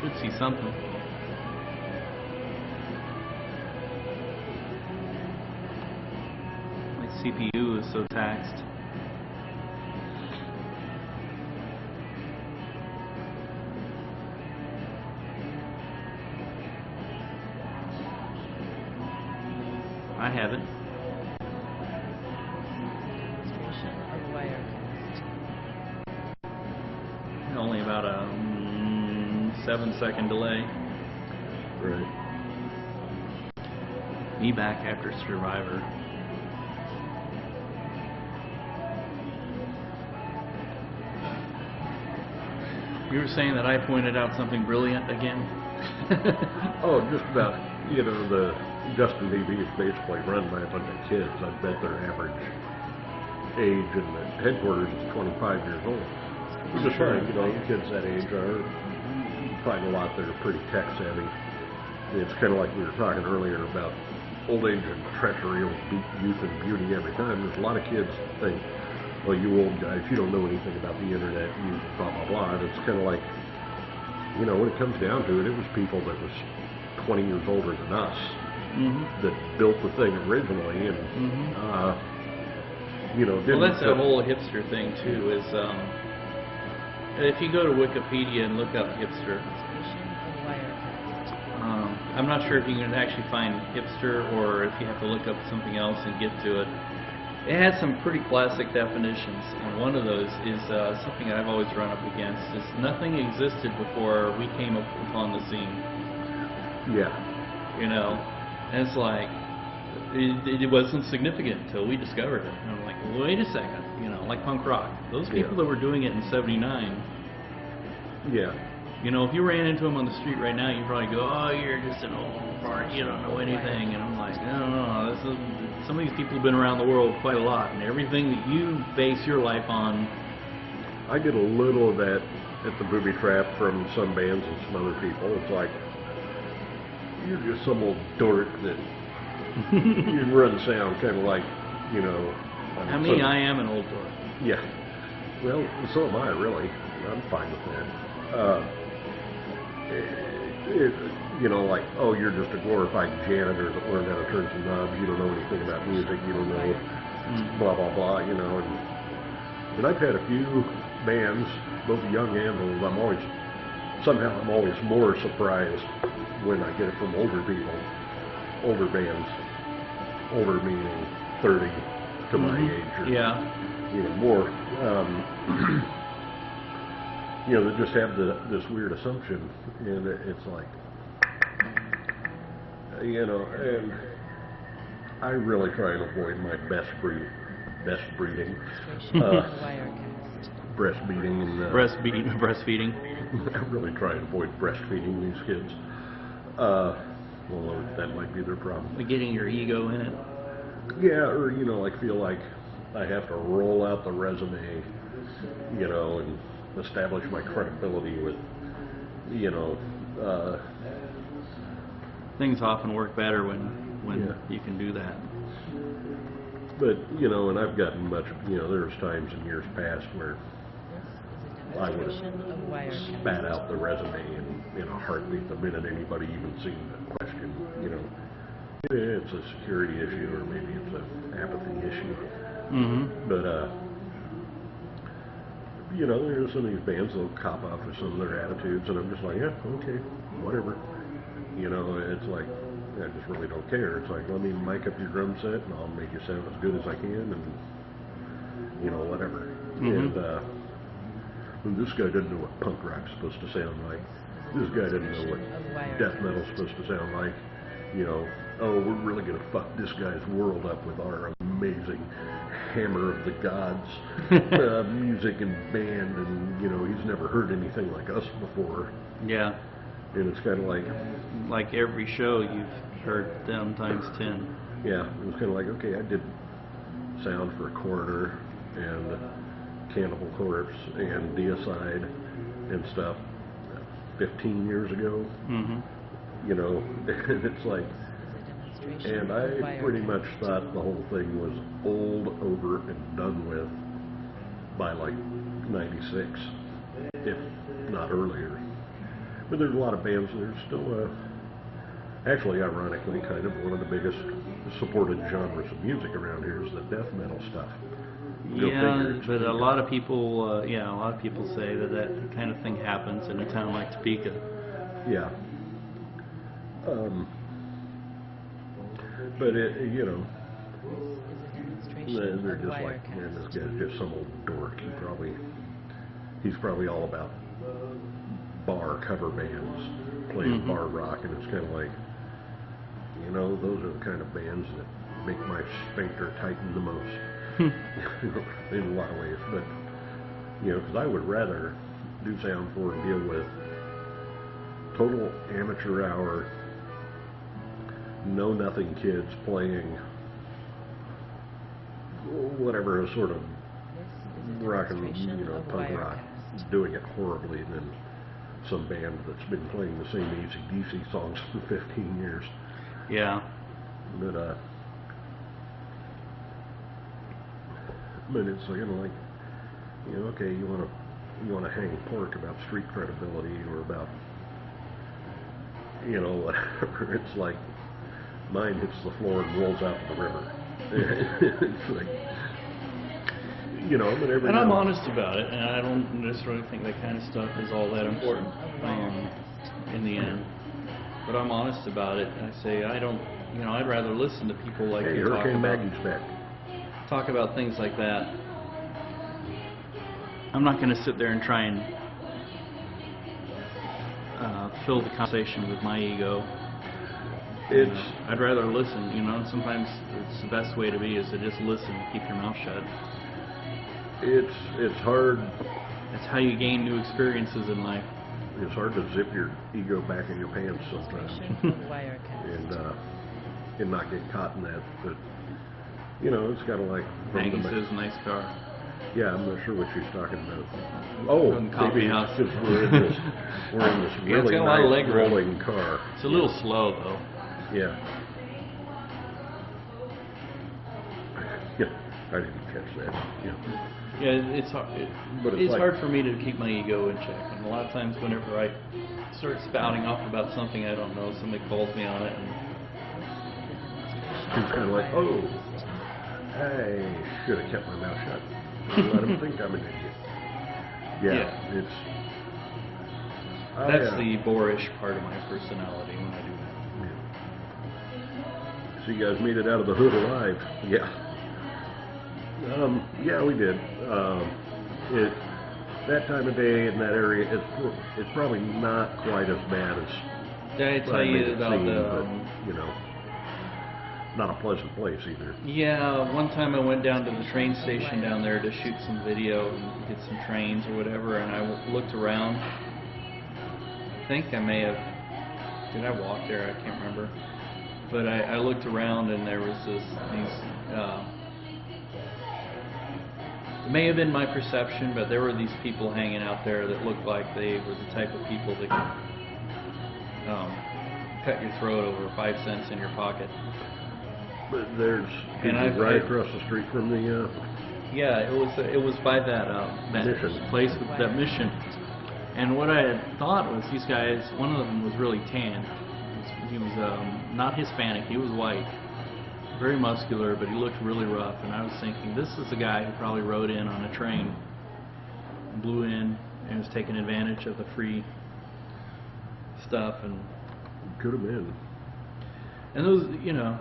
Should see something. My CPU is so taxed. I haven't. Only about a 7-second delay. Right. Me back after Survivor. You were saying that I pointed out something brilliant again? Oh, just about, you know, the Justin TV is basically run by a bunch of kids. I bet their average age in the headquarters is 25 years old. Just right, you know, kids that age are, you find a lot that are pretty tech savvy. It's kind of like we were talking earlier about old age and treachery will beat youth and beauty every time. There's a lot of kids that think, well, you old guys, you don't know anything about the internet, you blah, blah, blah. And it's kind of like, you know, when it comes down to it, it was people that was 20 years older than us that built the thing originally. And, you know, didn't... Well, that's the whole hipster thing, too, is... if you go to Wikipedia and look up hipster, I'm not sure if you can actually find hipster or if you have to look up something else and get to it. It has some pretty classic definitions, and one of those is something that I've always run up against, is nothing existed before we came upon the scene. Yeah. You know, and it's like, it wasn't significant until we discovered it. And I'm like, wait a second, you know, like punk rock. Those people that were doing it in '79. Yeah. You know, if you ran into them on the street right now, you'd probably go, oh, you're just an old fart, you don't know anything. And I'm like, no, some of these people have been around the world quite a lot, and everything that you base your life on. I get a little of that at the Booby Trap from some bands and some other people. It's like, you're just some old dork that you run sound kind of like, you know. I mean, I am an old dork. Yeah. Well, so am I, really. I'm fine with that. You know, like, oh, you're just a glorified janitor that learned how to turn some knobs. You don't know anything about music. You don't know blah, blah, blah, you know. And I've had a few bands, both young and old. I'm always more surprised when I get it from older people, older bands, older meaning 30 to my age. Or, you know, more, you know, they just have this weird assumption, and it's like, you know, and I really try and avoid my best breeding, breastfeeding, and breastfeeding. I really try and avoid breastfeeding these kids. Well, that might be their problem. Like getting your ego in it. Yeah, or, you know, like feel like I have to roll out the resume, you know, and establish my credibility with, you know, things often work better when you can do that. But, you know, and I've gotten much, you know, there's times in years past where I would have spat out the resume in a heartbeat the minute anybody even seemed to question, you know. It's a security issue, or maybe it's an apathy issue. But, you know, there's some of these bands that'll cop off with some of their attitudes, and I'm just like, yeah, okay, whatever. You know, it's like, I just really don't care. It's like, let me mic up your drum set, and I'll make you sound as good as I can, and, you know, whatever. And this guy doesn't know what punk rock's supposed to sound like. This guy doesn't know what death metal's supposed to sound like. You know, oh, we're really going to fuck this guy's world up with our amazing Hammer of the Gods music and band, and, you know, he's never heard anything like us before. Yeah. And it's kind of like every show you've heard them times 10. Yeah, it was kind of like, okay, I did sound for Coroner and Cannibal Corpse and Deicide and stuff 15 years ago. You know, and it's like, and I pretty much thought the whole thing was old, over, and done with by like 96, if not earlier. But there's a lot of bands that are still, actually, ironically, kind of one of the biggest supported genres of music around here is the death metal stuff. Go Yeah, figure. but a lot of people, a lot of people say that that kind of thing happens in a town like Topeka. Yeah. But it, you know, they're just like, man, this guy's just some old dork. He's probably all about bar cover bands playing bar rock, and it's kind of like, you know, those are the kind of bands that make my sphincter tighten the most. In a lot of ways, but you know, because I would rather do Sound 4 and deal with total amateur hour, know nothing kids playing whatever sort of rock and punk rock, doing it horribly, than some band that's been playing the same AC/DC songs for 15 years. Yeah. But it's kind of like, you know, okay, you want to hang pork about street credibility or about, you know, whatever. It's like mine hits the floor and rolls out to the river. It's like, you know, but every. And I'm honest about it, and I don't necessarily think that kind of stuff is all that important in the end. But I'm honest about it, and I say I don't, you know, I'd rather listen to people like Hey, you talk Hurricane about. Maggie's back. Talk about things like that. I'm not going to sit there and try and fill the conversation with my ego. I'd rather listen, you know, and sometimes it's the best way to be is to just listen and keep your mouth shut. It's hard. That's how you gain new experiences in life. It's hard to zip your ego back in your pants sometimes, and not get caught in that. But you know, it's kind of like Maggie says, "Nice car." Yeah, I'm not sure what she's talking about. Oh, coffee house. Because we're in this Yeah, really it's got a lot of nice leg room. rolling car. It's a little slow though. Yeah. Yeah, I didn't catch that. Yeah. Yeah, it's hard. But It's like, hard for me to keep my ego in check, and a lot of times whenever I start spouting off about something I don't know, somebody calls me on it, and it's kind of like, oh, I should have kept my mouth shut. Let them think I'm an idiot. Yeah. It's. That's the boorish part of my personality when I do that. So you guys made it out of the hood alive. Yeah. Yeah, we did. That time of day in that area, it's probably not quite as bad as. Did I tell you about the? But, you know, not a pleasant place either. Yeah, one time I went down to the train station down there to shoot some video and get some trains or whatever, and I looked around. I think I may have. Did I walk there? I can't remember. But I looked around and there was it may have been my perception, but there were these people hanging out there that looked like they were the type of people that could cut your throat over 5 cents in your pocket. But there's right across the street from the. Yeah, it was by that Mission. place with that mission. And what I had thought was these guys, one of them was really tan. He was not Hispanic, he was white. Very muscular, but he looked really rough. And I was thinking, this is the guy who probably rode in on a train, blew in, and was taking advantage of the free stuff. And Could have been. And those, you know,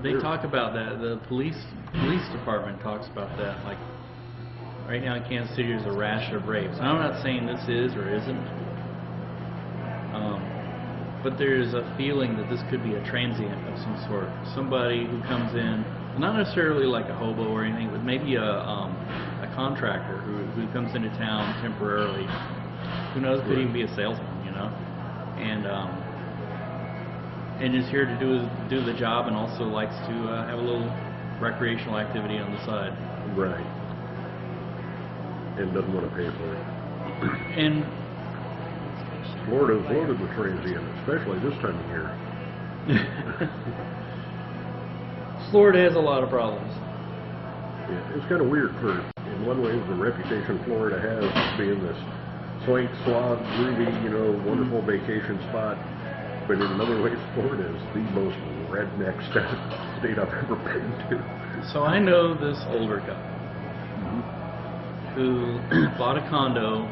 they talk about that. The police department talks about that. Like right now in Kansas City, there's a rash of rapes. And I'm not saying this is or isn't. But there's a feeling that this could be a transient of some sort. Somebody who comes in, not necessarily like a hobo or anything, but maybe a contractor who comes into town temporarily. Who knows, could even be a salesman, you know, and is here to do the job and also likes to have a little recreational activity on the side. Right. And doesn't want to pay for it. And Florida's loaded with transient, especially this time of year. Florida has a lot of problems. Yeah, it's kind of weird in in one way, the reputation Florida has as being this swank, swab, groovy, wonderful vacation spot. But in another way, Florida is the most redneck state I've ever been to. So I know this older guy who bought a condo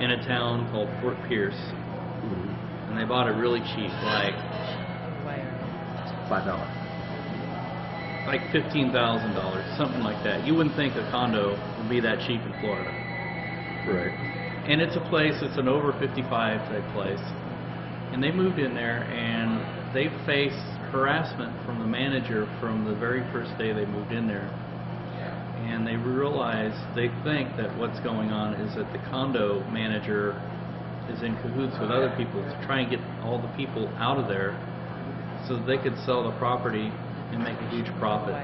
in a town called Fort Pierce, and they bought it really cheap, like $5. like $15,000, something like that. You wouldn't think a condo would be that cheap in Florida. Right. And it's a place, it's an over 55 type place. And they moved in there and they faced harassment from the manager from the very first day they moved in there. And they realize, they think that what's going on is that the condo manager is in cahoots with other people to try and get all the people out of there so that they could sell the property and make a huge profit.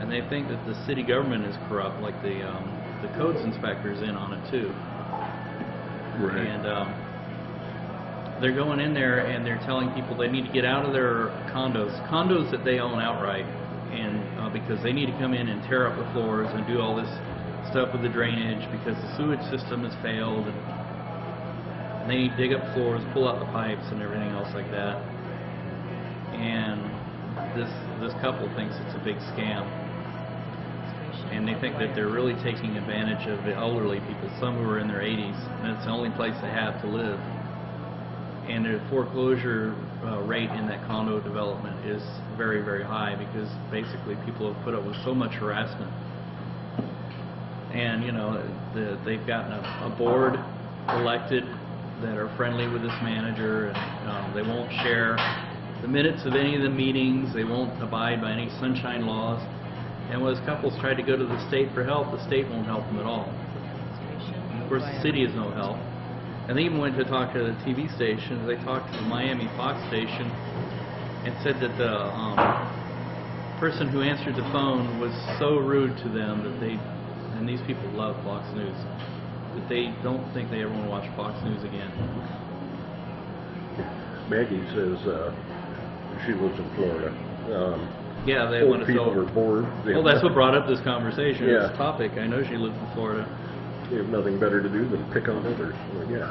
And they think that the city government is corrupt, like the codes inspector's in on it too. Right. And they're going in there and they're telling people they need to get out of their condos that they own outright, and because they need to come in and tear up the floors and do all this stuff with the drainage because the sewage system has failed, and they need to dig up floors, pull out the pipes and everything else like that. And this couple thinks it's a big scam, and they think that they're really taking advantage of the elderly people, some who are in their 80s, and it's the only place they have to live. And the foreclosure rate in that condo development is very, very high because basically people have put up with so much harassment. And they've gotten a board elected that are friendly with this manager, and they won't share the minutes of any of the meetings, they won't abide by any sunshine laws. And when those couples try to go to the state for help, the state won't help them at all. And of course the city is no help. And they even went to talk to the TV station. They talked to the Miami Fox station and said that the person who answered the phone was so rude to them that and these people love Fox News, that they don't think they ever want to watch Fox News again. Maggie says she lives in Florida. Yeah, they old want to people sell. are bored. Well, that's what brought up this conversation, Yeah. this topic. I know she lives in Florida. They have nothing better to do than pick on others. Well, yeah.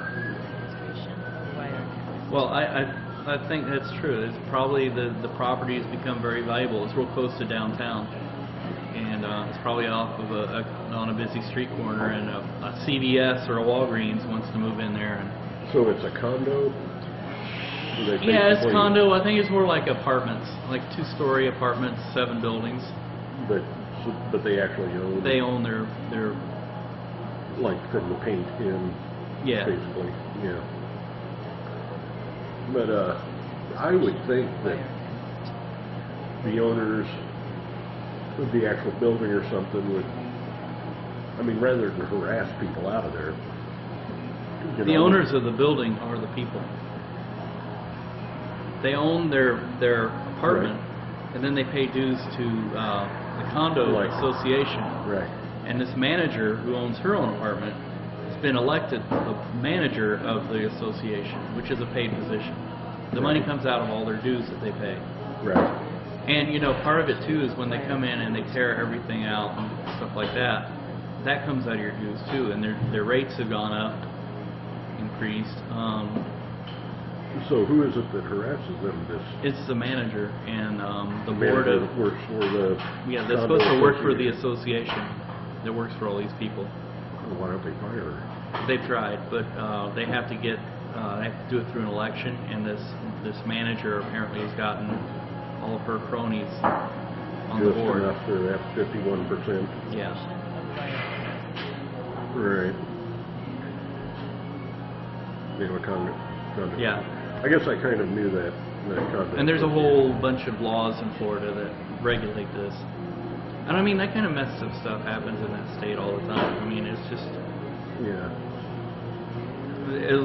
Well, I think that's true. It's probably the property has become very valuable. It's real close to downtown, and it's probably off of on a busy street corner, and a CVS or a Walgreens wants to move in there. And So it's a condo? So they yeah, it's basically- condo. I think it's more like apartments, like 2-story apartments, 7 buildings. But they actually own. They own their Like from the paint in. yeah. Basically, yeah. But I would think that the owners of the actual building or something would, I mean, rather than harass people out of there. The owners of the building are the people. They own their apartment, Right. and then they pay dues to the condo Like- association. Right. And this manager who owns her own apartment has been elected the manager of the association, which is a paid position. The money comes out of all their dues that they pay. Right. And part of it too is when they come in and they tear everything out and stuff like that, that comes out of your dues too, and their rates have gone up, increased. So who is it that harasses them? It's the manager and the manager board of that works for the. yeah, they're condo supposed to work for the association. association that works for all these people. Well, why don't they fire her? They've tried, but they have to get they have to do it through an election, and this manager apparently has gotten all of her cronies on the Just board. enough for that 51%. Yeah. Right. Condo. Yeah. I guess I kind of knew that condo. And there's a whole bunch of laws in Florida that regulate this. And I mean, that kind of messed up stuff happens in that state all the time. I mean, it's just, Yeah.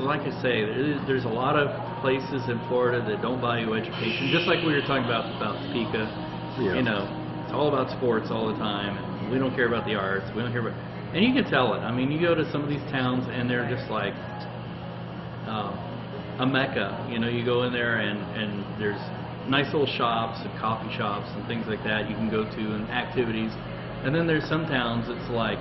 like I say, there's a lot of places in Florida that don't value education. Just like we were talking about Topeka. Yeah. It's all about sports all the time, and we don't care about the arts. We don't care about, and you can tell it. I mean, you go to some of these towns, and they're just like a mecca. You go in there, and there's nice little shops and coffee shops and things like that you can go to, and activities. And then there's some towns it's like